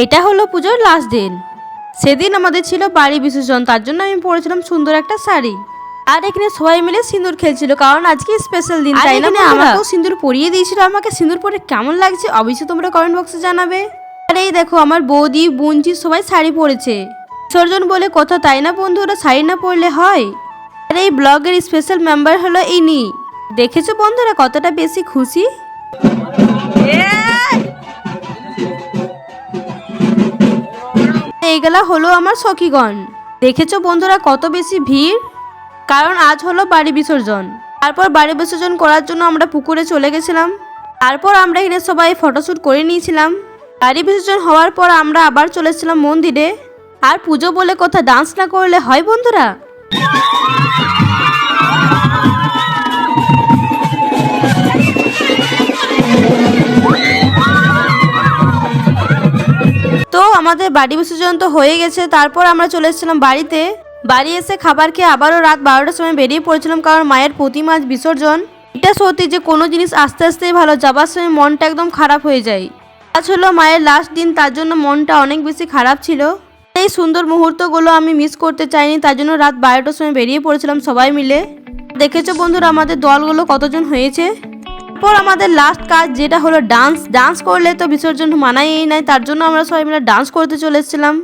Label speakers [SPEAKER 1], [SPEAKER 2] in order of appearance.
[SPEAKER 1] এটা হলো পুজোর লাস্ট দিন। সেদিন আমাদের ছিল বাড়ি বিসর্জন, তার জন্য আমি পরেছিলাম সুন্দর একটা শাড়ি। আর এখানে সবাই মিলে সিঁদুর খেলছিল, কারণ আজকে স্পেশাল দিন, তাই না? আমাকেও সিঁদুর পরিয়ে দিয়েছিল। আমাকে সিঁদুর পরে কেমন লাগছে অবশ্যই তোমরা কমেন্ট বক্সে জানাবে। আর এই দেখো আমার বৌদি বোনজি সবাই শাড়ি পরেছে। বিসর্জন বলে কথা, তাই না বন্ধুরা? শাড়ি না পরলে হয়? আর এই ব্লগের স্পেশাল মেম্বার হলো ইনি। দেখেছো বন্ধুরা কতটা বেশি খুশি। এইগুলা হলো আমার সখীগণ। দেখেছো বন্ধুরা কত বেশি ভিড়, কারণ আজ হলো বাড়ি বিসর্জন। তারপর বাড়ি বিসর্জন করার জন্য আমরা পুকুরে চলে গেছিলাম। তারপর আমরা এখানে সবাই ফটোশ্যুট করে নিয়েছিলাম। বাড়ি বিসর্জন হওয়ার পর আমরা আবার চলেছিলাম মন্দিরে। আর পুজো বলে কথা, ডান্স না করলে হয় বন্ধুরা? তো আমাদের বাড়ি বিসর্জন তো হয়ে গেছে। তারপর আমরা চলে এসেছিলাম বাড়িতে। বাড়ি এসে খাবার খেয়ে আবারও রাত 12টার সময় বেরিয়ে পড়েছিলাম, কারণ মায়ের প্রতিমা বিসর্জন। এটা সত্যি যে কোনো জিনিস আস্তে আস্তেই ভালো, যাবার সময় মনটা একদম খারাপ হয়ে যায়। আজ হলো মায়ের লাস্ট দিন, তার জন্য মনটা অনেক বেশি খারাপ ছিল। এই সুন্দর মুহূর্তগুলো আমি মিস করতে চাইনি, তার জন্য রাত 12টার সময় বেরিয়ে পড়েছিলাম সবাই মিলে। দেখেছো বন্ধুরা আমাদের দলগুলো কতজন হয়েছে। তারপর আমাদের লাস্ট কাজ যেটা হলো ডান্স করলে তো বিসর্জন মানাই নাই, তার জন্য আমরা সবাই মিলে ডান্স করতে চলে এসেছিলাম।